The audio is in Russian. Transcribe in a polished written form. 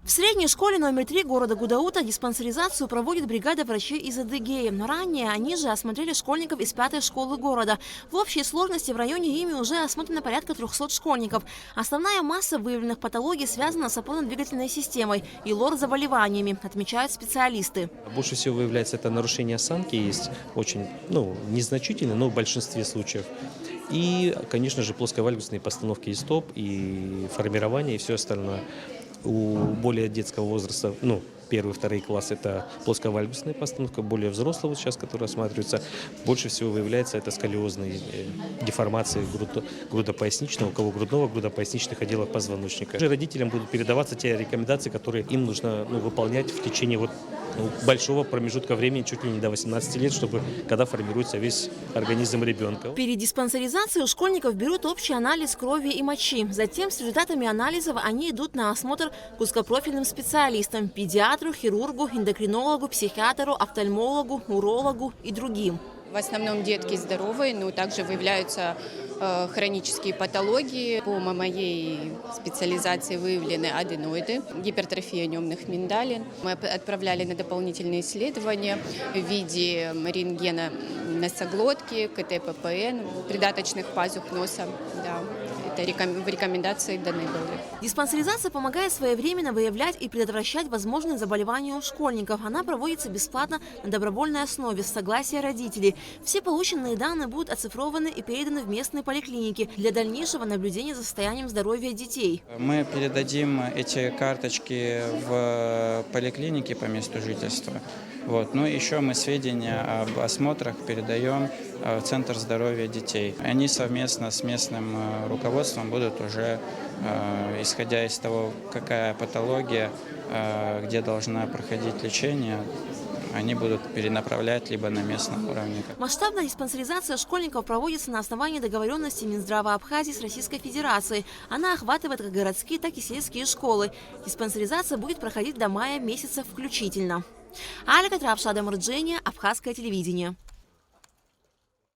В средней школе номер 3 города Гудаута диспансеризацию проводит бригада врачей из Адыгеи. Ранее они же осмотрели школьников из 5-й школы города. В общей сложности в районе ими уже осмотрено порядка 300 школьников. Основная масса выявленных патологий связана с опорно-двигательной системой и лор-заболеваниями, отмечают специалисты. Больше всего выявляется это нарушение осанки, есть очень незначительное, но в большинстве случаев. И, конечно же, плосковальгусные постановки и стоп, и формирование, и все остальное. У более детского возраста, первый, второй класс, это плосковальгусная постановка, более взрослого сейчас, которая осматривается, больше всего выявляется это сколиозные деформации грудопоясничного, у кого грудного, грудопоясничных отделов позвоночника. Родителям будут передаваться те рекомендации, которые им нужно выполнять в течение большого промежутка времени, чуть ли не до 18 лет, чтобы когда формируется весь организм ребенка. Перед диспансеризацией у школьников берут общий анализ крови и мочи. Затем с результатами анализов они идут на осмотр к узкопрофильным специалистам – педиатру, хирургу, эндокринологу, психиатру, офтальмологу, урологу и другим. В основном детки здоровые, но также выявляются хронические патологии. По моей специализации выявлены аденоиды, гипертрофия немных миндалин. Мы отправляли на дополнительные исследования в виде рентгена носоглотки, КТ-ППН, придаточных пазух носа. Да. Это в рекомендации даны были. Диспансеризация помогает своевременно выявлять и предотвращать возможные заболевания у школьников. Она проводится бесплатно на добровольной основе с согласия родителей. Все полученные данные будут оцифрованы и переданы в местные поликлиники для дальнейшего наблюдения за состоянием здоровья детей. Мы передадим эти карточки в поликлинике по месту жительства. Ну еще мы сведения об осмотрах передаем в Центр здоровья детей. Они совместно с местным руководством будут уже, исходя из того, какая патология, где должна проходить лечение, они будут перенаправлять либо на местном уровне. Масштабная диспансеризация школьников проводится на основании договоренности Минздрава Абхазии с Российской Федерацией. Она охватывает как городские, так и сельские школы. Диспансеризация будет проходить до мая месяца включительно. Алика Травшада Мурджения, Абхазское телевидение.